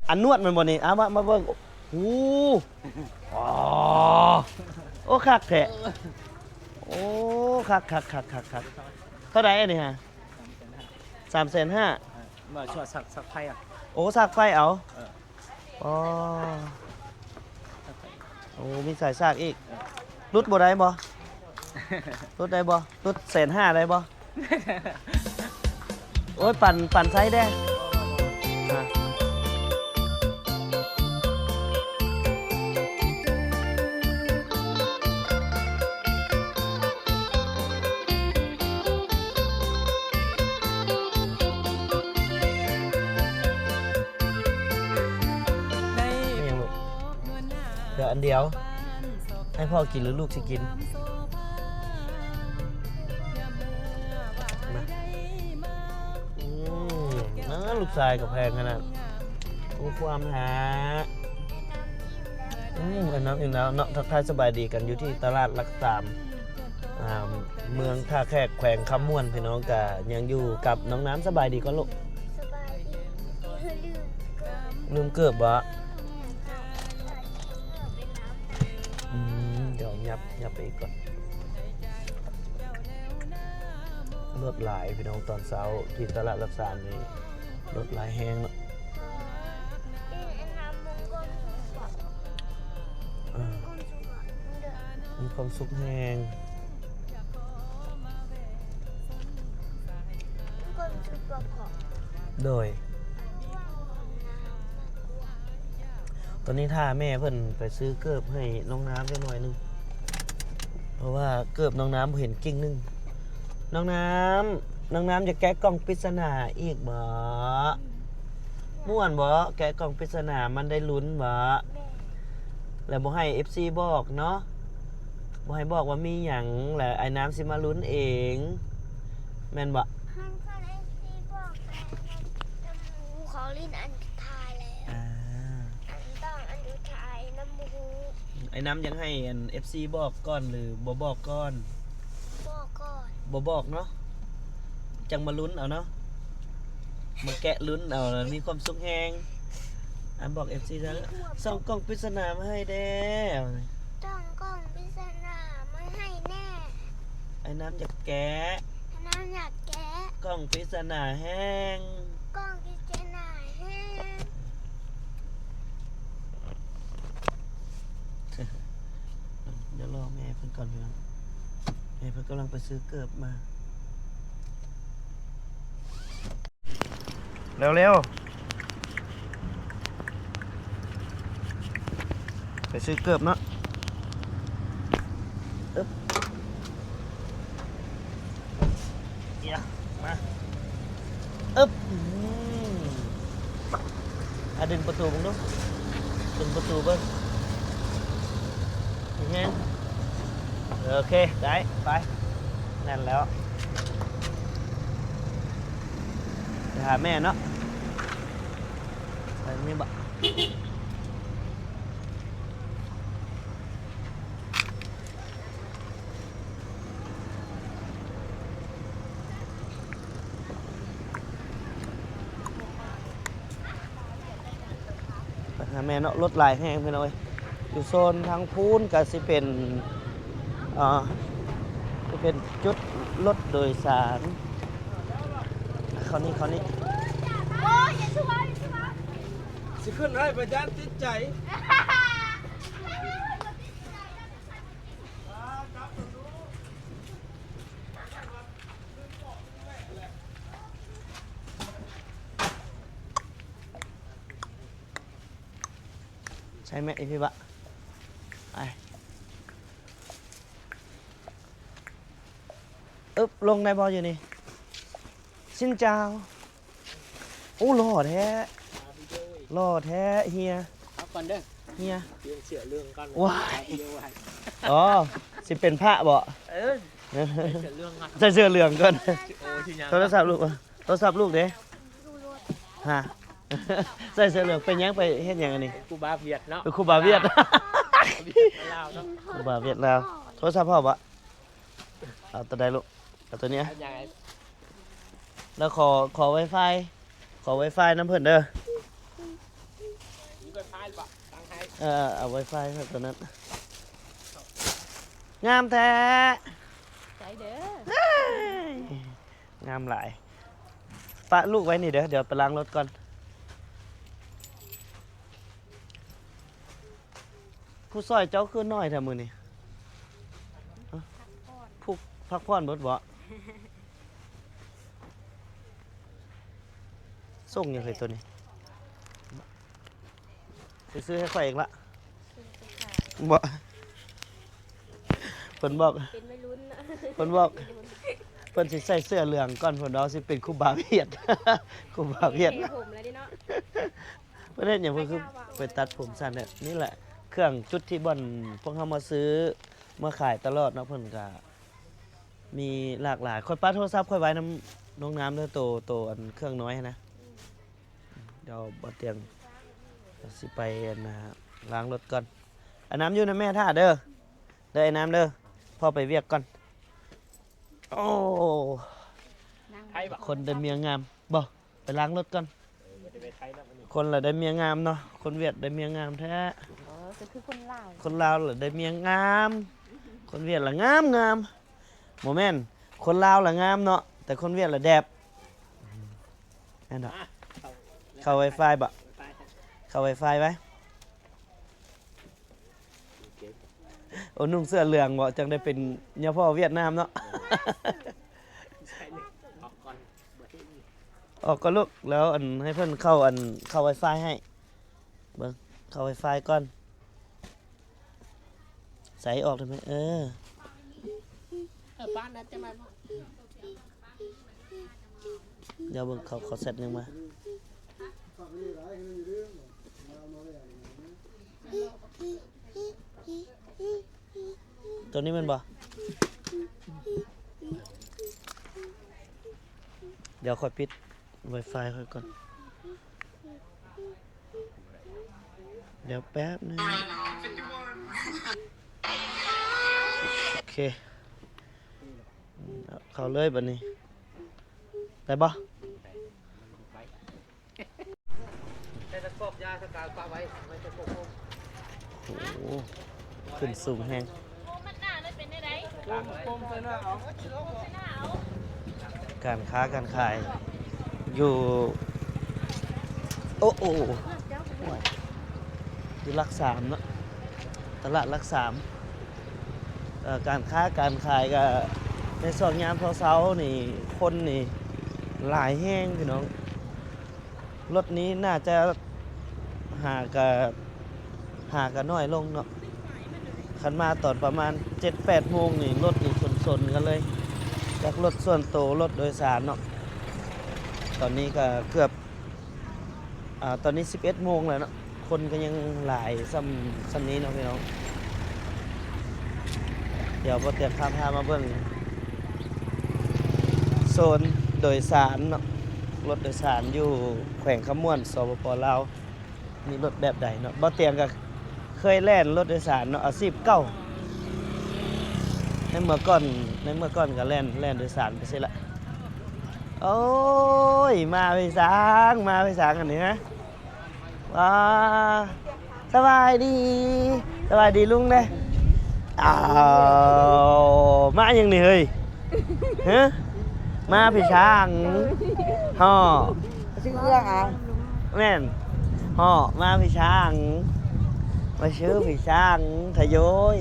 อันนวดมันบ่นี่มาเบิ่งโอ้อ๋อโอ้คักแท้โอ้คักเท่าไหร่อันนี้ฮะ350,000มาช่วยสักไพ่อ่ะโอ้ซากไฟเอาเอออ๋อสักไพ่ โอ้มีสายซากอีกรุดบ่ได้บ่รุดได้บ่รุด150,000ได้บ่โอ้ยปั่นไซส์ได้อ่ะเดี๋ยวอันเดียวให้พ่อกินหรือลูกสิกินมานะลูกชายกับแพงขนาดโอ้ความหากันน้ำอีกแล้วเนาะทักทายสบายดีกันอยู่ที่ตลาดหลักสามเมืองท่าแขกแขวงคำม่วนพี่น้องกะยังอยู่กับน้องน้ำสบายดีก็ลูกสบายดีลืมเกือบวะเดี๋ยวยับไปอีกก่อนรถหลายพี่น้องตอนเช้าที่ตลาดรับสารนี่รถหลายแห้งเนาะมีความสุขแห้งโดยตอนนี้ถ้าแม่เพิ่นไปซื้อเกิบให้น้องน้ำได้หน่อยนึงเพราะว่าเกิบน้องน้ำเห็นกิ่งนึงน้องน้ำจะแกะกล่องปริศนาอีกบ่ม่วนบ่แกะกล่องปริศนามันได้ลุ้นบ่แล้วบ่ให้ FC บอกเนาะบ่ให้บอกว่ามีหยังแล้วไอ้น้ำสิมาลุ้นเองแม่นบ่ขอลิ้นอันทายแล้วอันดูทายน้ำมูไอ้น้ำยังให้อัน FC บอกก่อนหรือบ่บอกก่อนบ่บอกเนาะจังมาลุ้นเอาเนาะมาแกะลุ้นเอามีความสุขแฮงอันบอก FC แล้วส่งกล่องปริศนามาให้แด้ต้องกล้องปริศนามาให้แน่ไอ้น้ำอยากแกะน้ำอยากแกะกล่องปริศนาแห้งกล้องปริศนาแห้งเดี๋ยวรอแม่เพิ่นก่อนพี่น้องแม่เพิ่นกำลังไปซื้อเกิบมาเร็วไปซื้อเกิบเนาะเดี๋ยวมาดึงประตูมึงดูดึงประตูเบิ้งอย่างเงี้ยโอเคได้ไปนั่นแล้วไปหาแม่เนาะไปนี่บะแม่เนาะรถหลายแห้งไปหน่อยอยู่โซนทางพูนก็สิเป็นจะเป็นจุดรถโดยสารเขานี่โอ้ยอย่าช่วยสิขึ้นให้ประยันติดใจใช่ไหมไอพี่บะไปลงในบออยู่นี่ชินเจ้าโอ้หล่อแท้เฮียเอาก่อนเด้อเฮียเสียเรื่องกันว้ายอ๋อสิเป็นพระบ่เสียเรื่องกันใส่เสื้อเหลืองก่อนโอ้ที่ยังโทรศัพท์ลูกเด้ฮะใส่เสื้อเหลืองเป็นยังไปเฮ็ดยังอันนี้ครูบาเวียดเนาะเป็นครูบาเวียดลาวเนาะครูบาเวียดลาวโทรศัพท์พ่อบ่เอาตัวใดลูกเอาตัวเนี้ยแล้วขอ Wi-Fi น้ำเพิ่นเด้อ นี่ก็ท้ายปะตั้งให้ เอาไวไฟครับตัวนั้นงามแท้ ใจเด้อ งามหลายปะลูกไว้นี่เดี๋ยวไปล้างรถก่อนผู้ซอยเจ้าคือน้อยแท้มือนี่ผู้พักผ่อนเบิดบ่ส่งยังเคยตัวนี้ไปซื้อให้ข่อยอีกละบ่เพิ่นบอก เป็นไม่ลุ้นนะ เพิ่นบอกเพิ่นสิใส่เสื้อเหลืองก่อนเพิ่นเอาสิเป็นครูบาเวียด ครูบาเวียด เทผมแล้วดิเนาะ ประเด็นอย่างเพิ่นคือไปตัดผมสั้นเนี่ยนี่แหละเครื่องจุดที่บ่อนพวกเฮามาซื้อมาขายตลอดเนาะเพิ่นก็มีหลากหลายค่อยป้าโทรศัพท์ค่อยไว้น้ำน้องน้ำเด้อโตอันเครื่องน้อยนะเดี๋ยวบ่เตียงเดี๋ยวสิไปอันล้างรถก่อนอันน้ำอยู่นะแม่ท่าเด้อไอ้น้ำเด้อพ่อไปเวียกก่อนโอ้ ไทยปะ คนได้เมียงามบ่ไปล้างรถก่อน มันจะไปไทยแล้วมันนี่ คนละได้เมียงามเนาะคนเวียดได้เมียงามแท้ จะคือคนลาว คนลาวละได้เมียงาม คนเวียดละงามโมเมนต์คนลาวละงามเนาะแต่คนเวียดละแดบนั่นเนาะเข้า Wi-Fi บ่เข้า Wi-Fi ไว้โอ้นุ่งเสื้อเหลืองบ่จังได้เป็นเจ้าพ่อเวียดนามเนาะ ใช่เลยออกก่อนเบิดที่นี่ ออกก็ลูกแล้วอันให้เพิ่นเข้า Wi-Fi ให้เบิ่งเข้า Wi-Fi ก่อนใส่ออกได้ไหมบ้านนั้นจะมา เดี๋ยวเบิ่งเขาเสร็จยังมาตัวนี้มันบ่เดี๋ยวค่อยปิด Wi-Fi ค่อยก่อนเดี๋ยวแป๊บนึงโอเคเอาเข้าเลยบัดนี้ได้บ่ แต่ตะกบยาสกาวปลาไว้ไม่จะกบ โอ้โหขึ้นสูงแฮง มันหน้าเลยเป็นได้ได กมเป็นว่าเอา การค้าการขายอยู่โอ้โหอยู่หลักสามเนาะตลาดหลักสามการค้าการขายก็ในช่วงยามเช้าๆนี่คนนี่หลายแห้งพี่น้องรถนี้น่าจะหากะน้อยลงเนาะคันมาตอนประมาณ 7-8 โมงนี่รถนี่สนๆกันเลยจากรถส่วนตัวรถโดยสารเนาะตอนนี้ก็เกือบตอนนี้ 11 โมงแล้วเนาะคนก็ยังหลายซ้ำนี้เนาะพี่น้องเดี๋ยวบ่เตรียมพามาเบิ่งโซนโดยสารเนาะรถโดยสารอยู่แขวงขมวนสปปลาวมีรถแบบใดเนาะบ่เตรียมก็เคยแล่นรถโดยสารเนาะอาชีพเก่าในเมื่อก่อนก็แล่นโดยสารไปซิละโอ้ยมาไปสางอันนี้นะว้าสบายดีลุงเด้อ้าวมาอย่างนี้เฮ้ยฮะมาพี่ช้างห่อ ชื่อเครื่องอ่ะ แม่นห่อมาพี่ช้างมาชื่อพี่ช้างทะโยย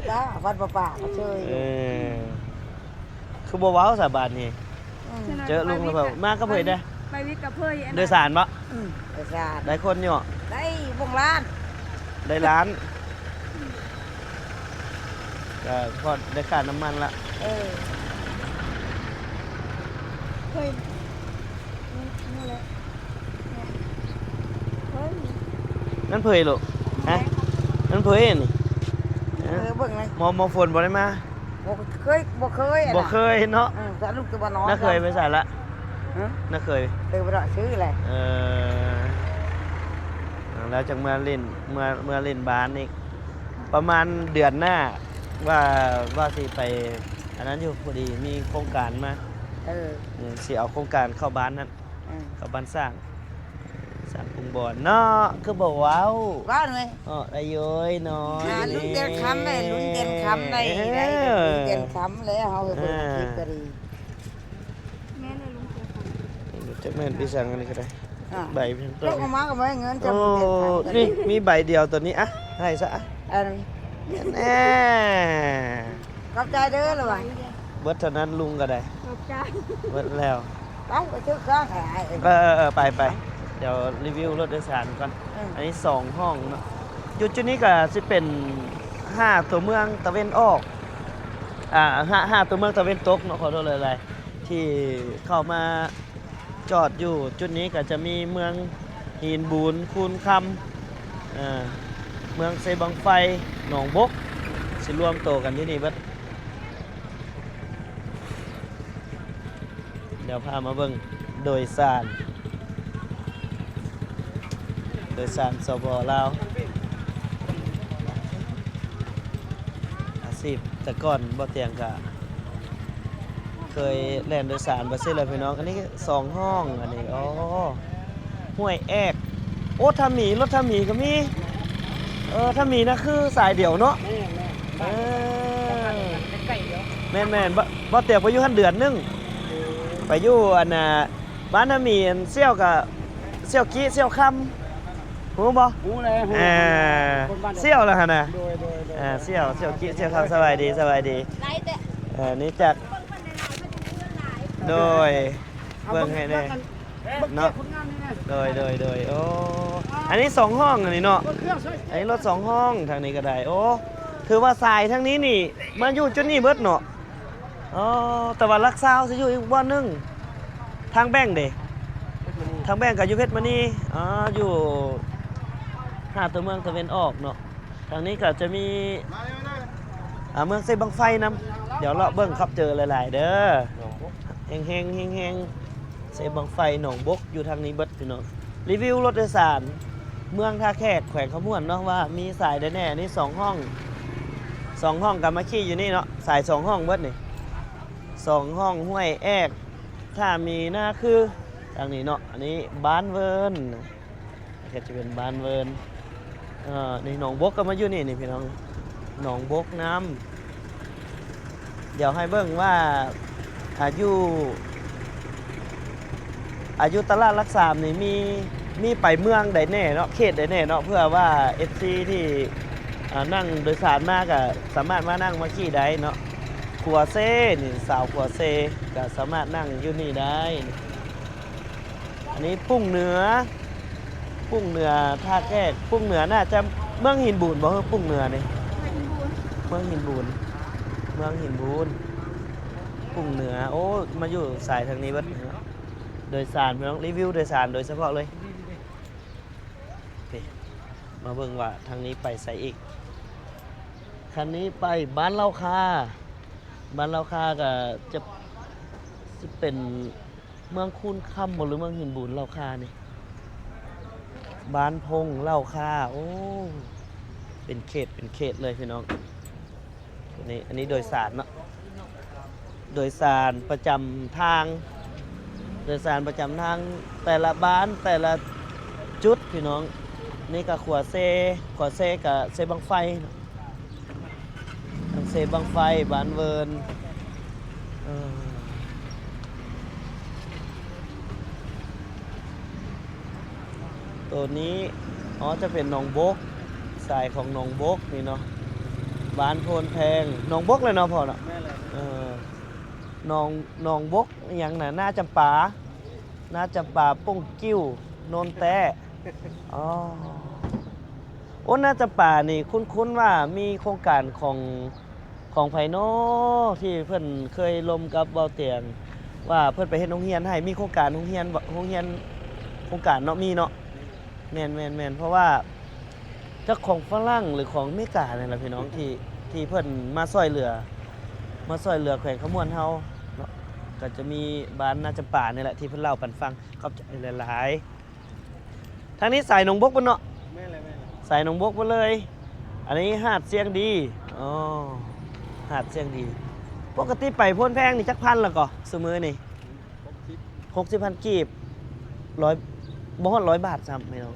จ้าวัดประป่าก็เชย คือบัวว้าวสาบานนี่เจอลุงแล้วแบบมาก็เผยได้ ไปวิทย์กับเพื่อน โดยสารปะ ประชาชน ได้คนอยู่ ได้วงล้าน ได้ร้านก็พอได้ค่าน้ำมันละ เออ เคยนั่นแหละเฮ้ย นั่นเผยลูกฮะนั่นเผยนี่ เบิ่งเลย มอฝนบ่ได้มา บ่เคยอะ บ่เคยเนาะ สลูกตัวน้อย น่าเคยไปใส่ละน่าเคย เคยไปรอซื้ออะไร แล้วจังมาเล่นเมื่อเล่นบาสนี่ประมาณเดือนหน้าว่าสิไปอันนั้นอยู่พอดีมีโครงการมา เออ สิเอาโครงการเข้าบ้านนั้นเข้าบ้านสร้าง สร้างกรุงบอนเนาะคือบอกว้าว ว่าหน่อย อ๋อได้ย้อยน้อย ลุ้นเดือนคำได้ลุ้นเดือนคำได้ได้เดือนคำเลยเฮาเพิ่นคิดก็ดี แม่เลยลุงเสือค่ะ จะแม่นพี่สั่งอันนี้ก็ได้ใบเพียงต้ ลู น กออกมาก็บ่ได้เงินจะ โอ้ เดือนคำก็ดี นี่มีใบเดียวตัวนี้อ่ะให้ซะอ่ะ อัน แน่ ขอบใจเด้อล่ะว่ะ เบิดเท่านั้นลุงก็ได้ ขอบใจ เบิดแล้ว ไปซื้อข้างขาย ไปเดี๋ยวรีวิวรถโดยสารก่อนอันนี้2ห้องเนาะจุดนี้ก็สิเป็น5ตัวเมืองตะเวนออก5ตัวเมืองตะเวนตกเนาะขอโทษหลายๆที่เข้ามาจอดอยู่จุดนี้ก็จะมีเมืองหินบูนคูนคำเมืองเซบังไฟหนองบกสิรวมโตวกันที่นี่เบิดเดี๋ยวพามาเบิ่งโดยสารสบลาวอาชีพแต่ก่อนบ่เตียงกะเคยแล่นโดยสารบ่ใช่เลยพี่น้องอันนี้2ห้องอันนี้อ๋อห้วยแอกโอ้ถ้ามีรถถ้ามีก็มีถ้ามีนะคือสายเดี่ยวเนาะใกล้ๆเดียว แม่นบ่เตียงไปอยู่หันเดือนนึงไปอยู่อันน่ะบ้านถ้ามีอันเซี่ยวกับเซี่ยวกี้เซี่ยวคำรู้บ่ หูเลยหูคนบ้าน เซี่ยวแล้วหั่นน่ะ โดยเซี่ยวกี้เซี่ยวคำสบายดีนี่จากโดยเบิ่งให้แน่เนาะโดยโอ้อันนี้2ห้องอันนี้เนาะอันนี้รถ2ห้องทางนี้ก็ได้โอ้ถือว่าสายทางนี้นี่มาอยู่จุดนี้เบิดเนาะอ๋อแต่ว่ารักษาสิอยู่อีกบ่นึงทางแบงค์เด้ทางแบงค์ก็อยู่เพชรมณีอ๋ออยู่5ตัวเมืองตะเวนออกเนาะทางนี้ก็จะมีเมืองเซบังไฟนำเดี๋ยวเลาะเบิ่งครับเจอหลายๆเด้อเฮงเซบังไฟหนองบกอยู่ทางนี้เบิดพี่น้องรีวิวรถโดยสารเมืองท่าแขกแขวงขมวนเนาะว่ามีสายได้แน่นี่2ห้อง2ห้องกับมาขี่อยู่นี่เนาะสาย2ห้องเบิดนี่2ห้องห้วยแอกถ้ามีหน้าคือทางนี้เนาะอันนี้บ้านเวิร์นก็จะเป็นบ้านเวิร์นนี่หนองบกก็มาอยู่นี่พี่น้องหนองบกน้ำเดี๋ยวให้เบิ่งว่าอายุตลาดรักษานี่มีไปเมืองใดแน่เนาะเขตใดแน่เนาะเพื่อว่า FC ที่นั่งโดยสารมากก็สามารถมานั่งมาขี่ได้เนาะขัวเซ่นี่สาวขัวเซ่ก็สามารถนั่งอยู่นี่ได้อันนี้ปุ้งเหนือท่าแก้ปุ้งเหนือน่าจะเมืองหินบูนบ่เฮ้อปุ้งเหนือนี่เมืองหินบูนปุ้งเหนือโอ้มาอยู่สายทางนี้เบิดโดยสารพี่น้องรีวิวโดยสารโดยเฉพาะเลยมาเบิ่งว่าทางนี้ไปไสอีกคันนี้ไปบ้านเล่าคาก็จะเป็นเมืองคูนคำหรือเมืองหินบูนเล่าคานี่บ้านพงเล่าคาโอ้เป็นเขตเลยพี่น้องอันนี้โดยสารเนาะโดยสารประจำทางแต่ละบ้านแต่ละจุดพี่น้องนี่ก็ขัวเซกับเซบังไฟเซบังไฟบ้านเวิร์นตัวนี้จะเป็นหนองบกสายของหนองบกนี่เนาะบ้านโพนแพงหนองบกเลยเนาะพ่อเนาะหนองบกอย่างน่ะหน้าจำปาปุ้งกิ้วโนนแต้โอ้หน้าจำปานี่คุ้นว่ามีโครงการของไผโนที่เพิ่นเคยลมกับเบาเตียงว่าเพิ่นไปเฮ็ดโรงเรียนให้มีโครงการโรงเรียนโครงการเนาะมีเนาะแม่นเพราะว่าเจ้าของฝรั่งหรือของอเมริกานี่แหละพี่น้องที่เพิ่นมาซอยเหลือแขวงขมวนเฮาเนาะก็จะมีบ้านนาจำปานี่แหละที่เพิ่นเล่าปันฟังขอบใจหลายๆทางนี้สายหนองบกบ่เนาะสายหนองบกบ่เลยอันนี้หาดเสียงดีหาดเสียงดีปกติไปโพ้นแพงนี่จักพันแล้วก็ซุมื้อนี่60,000กีบ100 บ่ฮอด100 บาทซ้ำพี่น้อง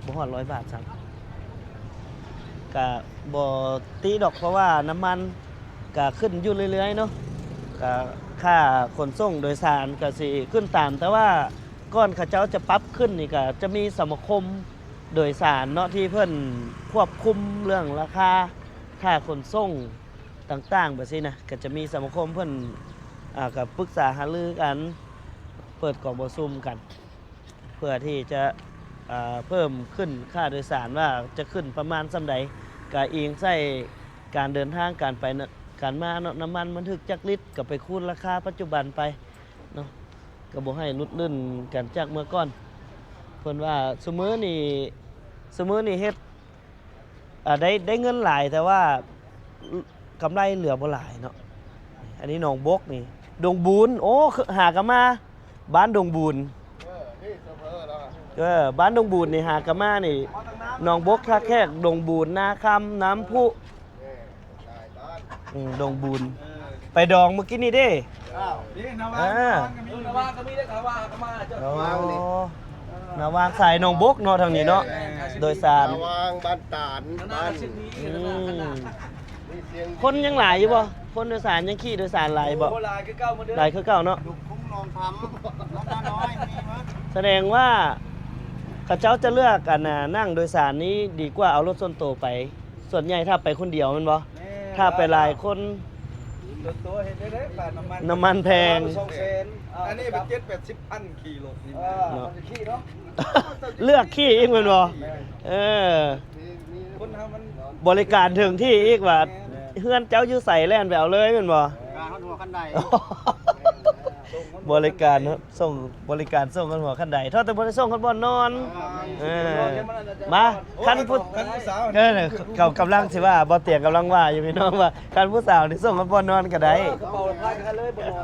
บ่ฮอด100 บาทซ้ำก็บ่ตีดอกเพราะว่าน้ำมันก็ขึ้นอยู่เรื่อยๆเนาะก็ค่าขนส่งโดยสารก็สิขึ้นตาม แต่ว่าก่อนเขาเจ้าจะปรับขึ้นนี่ก็จะมีสมาคมโดยสารเนาะที่เพิ่นควบคุมเรื่องราคาค่าขนส่งต่างๆแบบนี้นะก็จะมีสมาคมเพิ่นกับปรึกษาหารือกันเปิดกล่องประชุมกัน เพื่อที่จะเพิ่มขึ้นค่าโดยสารว่าจะขึ้นประมาณส่ำใดก็อิงใส่การเดินทางการไปการมาเนาะน้ำมันมันถึกจักลิตรก็ไปคูณราคาปัจจุบันไปเนาะก็บ่ให้ลุดลื่นกันจากเมื่อก่อนเพิ่นว่าซุมื้อนี่เฮ็ดได้เงินหลายแต่ว่ากำไรเหลือบ่หลายเนาะอันนี้หนองบกนี่ดงบูนโอ้หากนมาบ้านดงบูนบ้านดงบูนนี่หากนมานี่หนองบกท่าแขกดงบูนนาคำน้ำพุดงบูนไปดองเมื่อกี้นี่เด้นาวางก็มีได้นาวางก็มาเจ้านาวางสายหนองบกเนาะทางนี้เนาะโดยสารนาวางบ้านตาลบ้านคนยังหลายอยู่บ่คนโดยสารยังขี่โดยสารหลายบ่หลายคือเก่าเหมือนเดิมหลายคือเก่าเนาะคุ้มนอนทำน้อยมีมั้ยแสดงว่าเขาเจ้าจะเลือกกันนั่งโดยสารนี้ดีกว่าเอารถส่วนตัวไปส่วนใหญ่ถ้าไปคนเดียวมันบ่ถ้าไปหลายคนตัวเห็นได้ค่าน้ำมันแพงอันนี้เป็น70-80 พันขี่รถนี่มันขี่เนาะเลือกขี่อีกแม่นบ่คนเฮามันบริการถึงที่อีกว่าเฮือนเจ้าอยู่ใส่แล่นไปเอาเลยแม่นบ่การหัวคันใดบริการส่งบริการส่งกันหัวคันใดเท่าแต่บ่ได้ส่งกันบ่นอนมาคันผู้สาวกำลังสิว่าบ่เตียงกำลังว่าอยู่พี่น้องว่าคันผู้สาวนี่ส่งกันบ่นอนก็ได้กระเป๋าพายกันเลยบ่นอน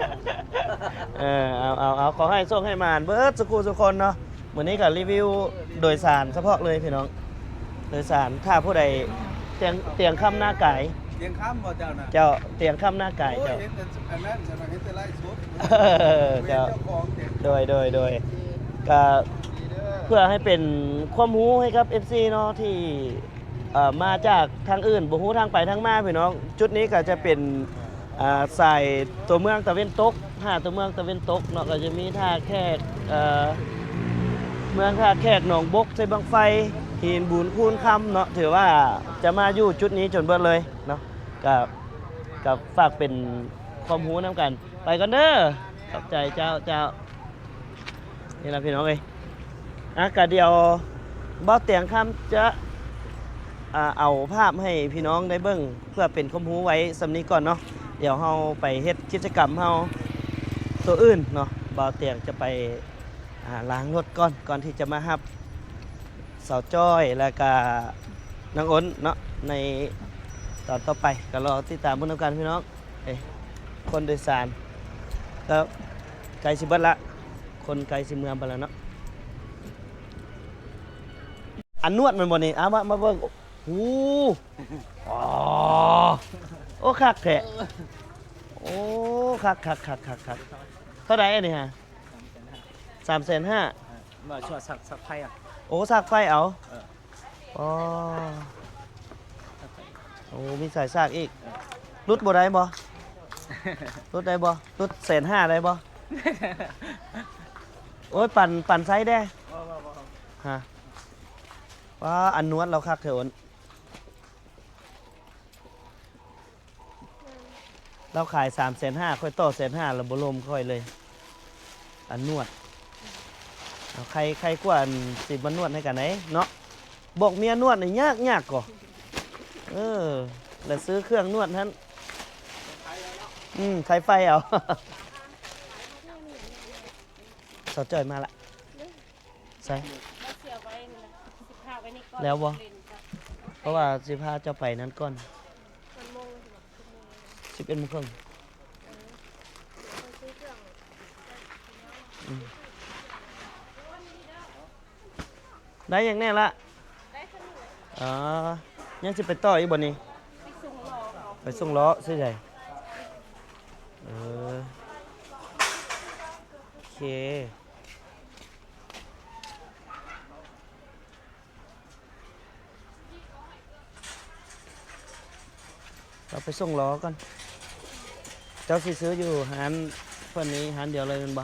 เอาขอให้ส่งให้มานเบิดสุขุสุคนเนาะมื้อนี้ก็รีวิวโดยสารเฉพาะเลยพี่น้องโดยสารถ้าผู้ใดเตียงค่ำหน้าไก่เตียงค่ำบ่เจ้าน่ะเจ้าเตียงค่ำหน้าไก่เจ้าเห็นแต่อันนั้นฉันเห็นแต่ไล่สุดเจ้าโดยก็เพื่อให้เป็นความรู้ให้ครับ FC เนาะที่มาจากทางอื่นบ่ฮู้ทางไปทางมาพี่น้องจุดนี้ก็จะเป็นสายตัวเมืองตะเวนตกตัวเมืองตะเวนตกเนาะก็จะมีท่าแขกเมืองท่าแขกหนองบกใส่บังไฟหินบุญคูนคำเนาะถือว่าจะมาอยู่จุดนี้จนเบิดเลยเนาะกับฝากเป็นความรู้นำกันไปกันเด้อขอบใจเจ้านี่ล่ะพี่น้องเอ้ยกะเดียวบ่เตียงคำจะเอาภาพให้พี่น้องได้เบิ่งเพื่อเป็นความรู้ไว้สำนี้ก่อนเนาะเดี๋ยวเฮาไปเฮ็ดกิจกรรมเฮาตัวอื่นเนาะบ่เตียงจะไปล้างรถก่อนที่จะมารับสาวจ้อยแล้วก็นางอ้นเนาะในตอนต่อไปก็รอติดตามบุญนำกันพี่น้องคนโดยสารแล้วไกลสิเบิดละคนไกลสิเมืองไปแล้วเนาะอันนวดมันบ่นี่มาเบิ่งโอ้คักแท้โอ้คักเท่าไหร่อันนี้ฮะ 350,000มาช่วยสักไฟอ่ะโอ้ซากไฟเอาอ๋อโอ้มีสายซากอีกรุดบ่ได้บ่รุดได้บ่รุด150,000ได้บ่โอ้ยปั่นไซส์ได้ฮะว่าอันนวดเราคักเถอะเราขาย350,000ค่อยต่อ150,000แล้วบ่ลมค่อยเลยอันนวดใครกว่าสิมานวดให้กันไหนเนาะบอกเมียนวดนี่ยากก่อแล้วซื้อเครื่องนวดท่านใช้ไฟเอาสาวจ่อยมาละใส่แล้วบ่เพราะว่า15เจ้าไปนั้นก่อน11 โมงครึ่งได้ยังแน่ละยังจะไปต่ออีกบ่นี้ไปส่งล้อใช่ไหมโอเค เราไปส่งล้อก่อนเจ้าสิซื้ออยู่หารเพิ่นนี้หารเดียวเลยแมันบ่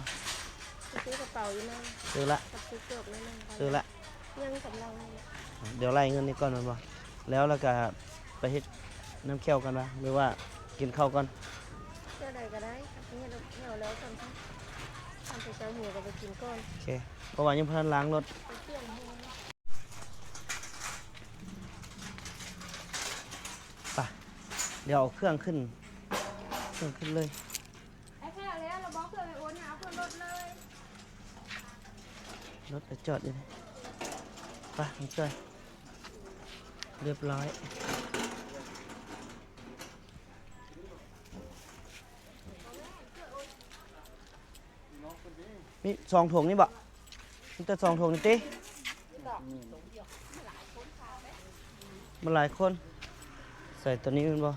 ซื้อกระเป๋าอยู่นั่น ซื้อละ กับซื้อเกือบนั่นนั่น ซื้อละ ยังกำลังเลย เดี๋ยวไล่เงินนี้ก่อนแมันบ่แล้วก็ไปเฮ็ดน้ำเคี่ยวกันวะหรือว่ากินข้าวก่อน เชื่อใดก็ได้ครับเนี่ยเราเที่ยวแล้วกันครับทำไปเช้าหัวก็ไปกินก้อน โอเคเพราะว่ายังพนันล้างรถ ไปเที่ยวหัว ไปเดี๋ยวเอาเครื่องขึ้นเลย ไอ้แค่แล้วเราบอกเพื่อนไปโอนหาเพื่อนรถเลย รถไปจอดอยู่นี่ไปน้องจ้อยเรียบร้อยนี่ซองถุงนี่บ่นี่แต่ซองถุงนี่ติมันหลายคนใส่ตัวนี้มันบ่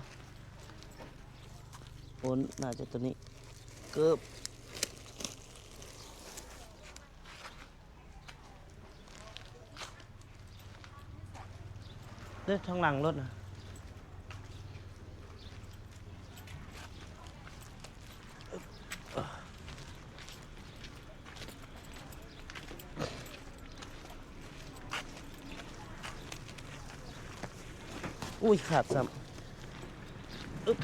โอนน่าจะตัวนี้เกือบเด้อทางหลังรถนะอุ้ยขาดซ้ำอึ๊บ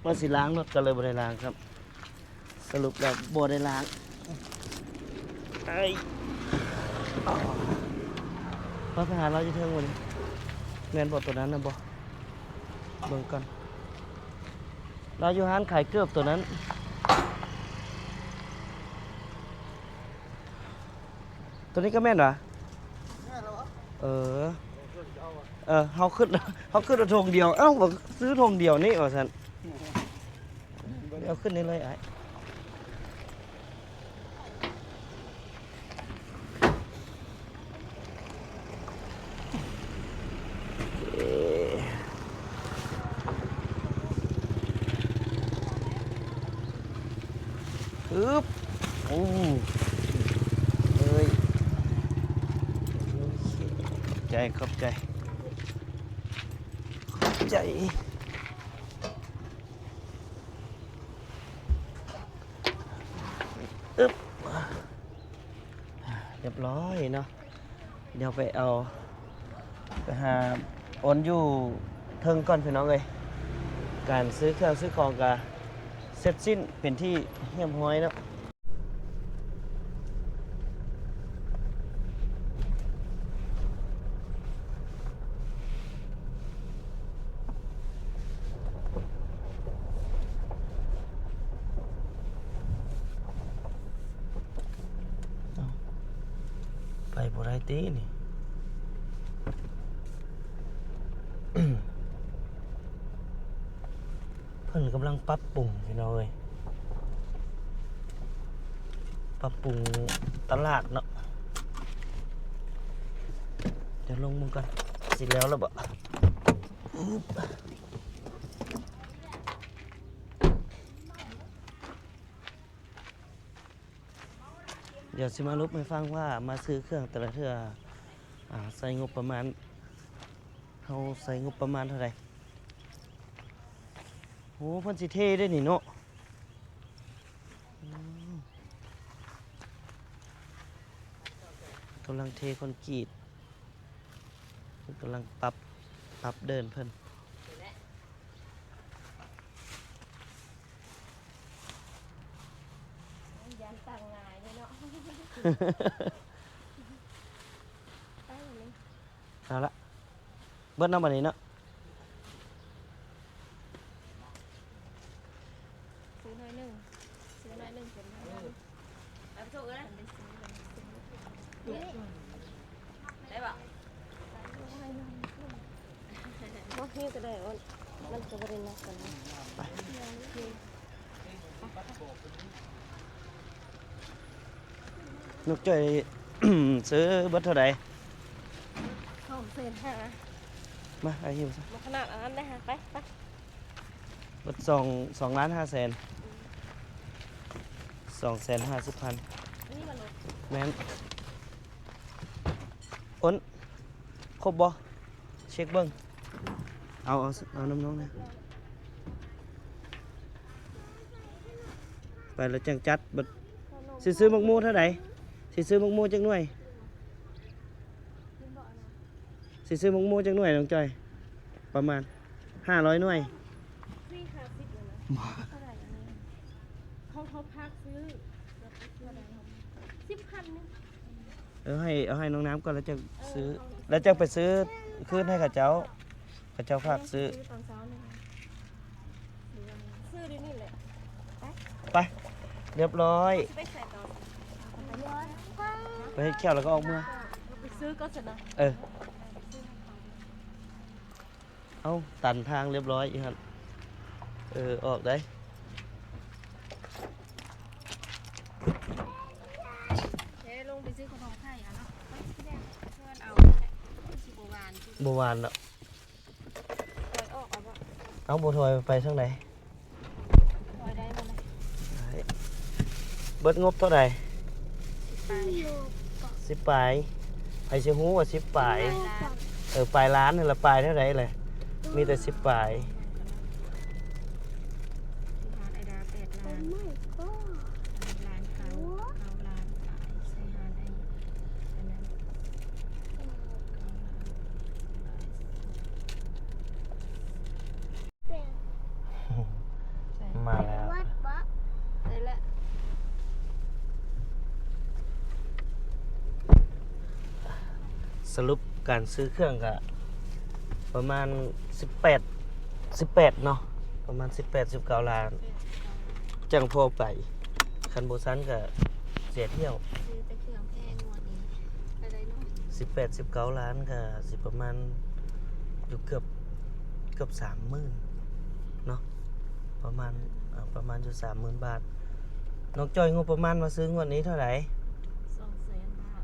มาสิล้างรถก็เลยบ่ได้ล้างครับ สรุปแล้วบ่ได้ล้างไอ้อ้าวมาไปหาเราจะเทิงวันนี้แม่นบอกตัวนั้นนะบอเบิ่งก่อนเราอยู่ห้านขายเกือบตัวนั้นตัวนี้ก็แม่นเหรอเออเขาขึ้นเอาธงเดียวเอ้าบอกซื้อธงเดียวนี่ว่าสันเอาขึ้นนี่เลยไอ้อึ๊บโอ้เฮ้ยขอบใจอึ๊บเรียบร้อยเนาะเดี๋ยวไปหาโอนอยู่เทิงก่อนพี่น้องเลยการซื้อเครื่องซื้อของกะเสร็จสิ้นเป็นที่เรียบร้อยแล้วไปบ่ได้ตีนี่ เพิ่นกำลังปรับปรุงพี่น้องเอ้ยปรับปรุงตลาดเนาะเดี๋ยวลงมือก่อนสิแล้วบ่เดี๋ยวสิมาลุบให้ฟังว่ามาซื้อเครื่องแต่ละเทื่อใส่งบประมาณเฮาใส่งบประมาณเท่าไหร่โอ้เพิ่นสิเท่ได้นี่เนาะกำลังเทคอนกรีตกำลังปรับเดินเพิ่น ยันต่างงายเลยเนาะไปเลย เอาละเบิดน้ำบัดนี้เนาะ ซื้อหน่อยหนึ่งเป็นหน่อยหนึ่งไปถูกเลยได้ป่ะมอกนี่ก็ได้อ้นมันจะบริณากัน นกจ้อย ซื้อเบิดเท่าไหร่ หอมเศษหา มาไอ้หิวซะ มาขนาดนั้นได้ฮะไป เบิด2,500,000 250,000 นี่มัน แม่นอ้นครบบ่เช็คเบิ่ง เอาน้องๆนะไปแล้วจังจัดบัดสิซื้อมักมูเท่าไหร่สิซื้อมักมูจักหน่วยสิซื้อมักมูจักหน่วยน้องจอยประมาณ500หน่วย พี่ค่ะ10เลยนะเท่าไหร่อันนี้เขาพักซื้อแล้วเท่าไหร่10,000นึง เอาให้น้องน้ำก่อนแล้วจะซื้อแล้วจะไปซื้อคืนให้กับเจ้าฝากซื้อ ตอนเช้านี่ซื้อดีนี่แหละ ไปเรียบร้อย ไปใส่ต่อ ไปให้แก้วแล้วก็ออกเมื่อ ไปซื้อก็สนะ เอาตันทางเรียบร้อยอีกครับออกได้ ลงไปซื้อขนมไข่อ่ะเนาะที่แรกเพื่อนเอาชิบวาน เมื่อวานแล้ว ปล่อยออกเอาปะ เอาบัวถอยไปทางไหน ปล่อยได้มาเลย เบิดงบเท่าไหร่ ไป 10 ปลายไผสิฮู้ว่า10 ปลาย ปลายล้านนี่ละปลายเท่าไหร่เลยมีแต่10 ปลาย หาไอดา8 ล้านล้านเขาล้านขายใส่หาได้อันนั้น มาแล้ว วัดปะ ได้ละ สรุปการซื้อเครื่องก็ประมาณ18เนาะประมาณ18-19 ล้านจังพอไปคันโบซันก็เสียเที่ยว ซื้อแต่เครื่องแพงงวดนี้อะไรเนาะ 18-19 ล้านก็สิประมาณอยู่เกือบ30,000เนาะประมาณอยู่30,000 บาทน้องจอยงบประมาณมาซื้องวดนี้เท่าไหร่ 200,000 บาท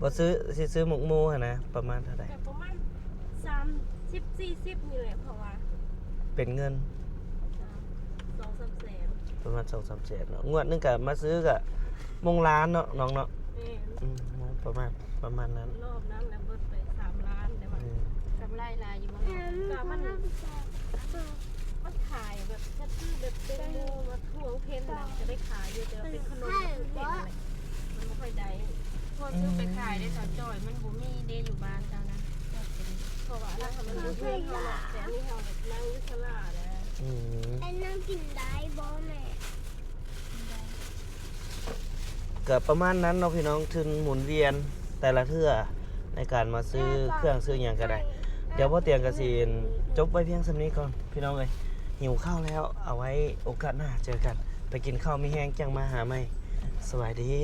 บ่ซื้อหมกหมูหั่นนะประมาณเท่าไหร่ แต่ประมาณ30-40นี่แหละเพราะว่า เป็นเงิน 2-3 แสน ประมาณ 2-3 แสนเนาะงวดหนึงก็มาซื้อก็มงล้านเนาะน้องเนาะ แม่ ประมาณนั้น รอบนั้นแล้วเบิดไป3 ล้านแต่ว่า อืม กำไรลายอยู่บ้างก็มันขายแบบถ้าซื้อแบบเป็นโมมาทั่วเพนนะจะได้ขายอยู่แต่ว่าเป็นขนมแบบเพนอะไรมันไม่ค่อยได้พอซื้อไปขายได้สาวจอยมันบ่มีเดอยู่บ้านเจ้านะเพราะว่านั่งทำมันอยู่เพื่อนเขาหรอกแต่อันนี้เขาแบบนั่งวิศลาแล้ว อืม ไอ้นั่งกินได้บ่แม่ ก็ประมาณนั้นเนาะพี่น้องทุนหมุนเวียนแต่ละเทื่อในการมาซื้อเครื่องซื้ออย่างก็ได้ เดี๋ยวพ่อเตียงกสินจบไว้เพียงสำนี้ก่อนพี่น้องเลยหิวข้าวแล้วเอาไว้โอกาสหน้าเจอกัน ไปกินข้าวมีแห้งจังมาหาใหม่สวัสดี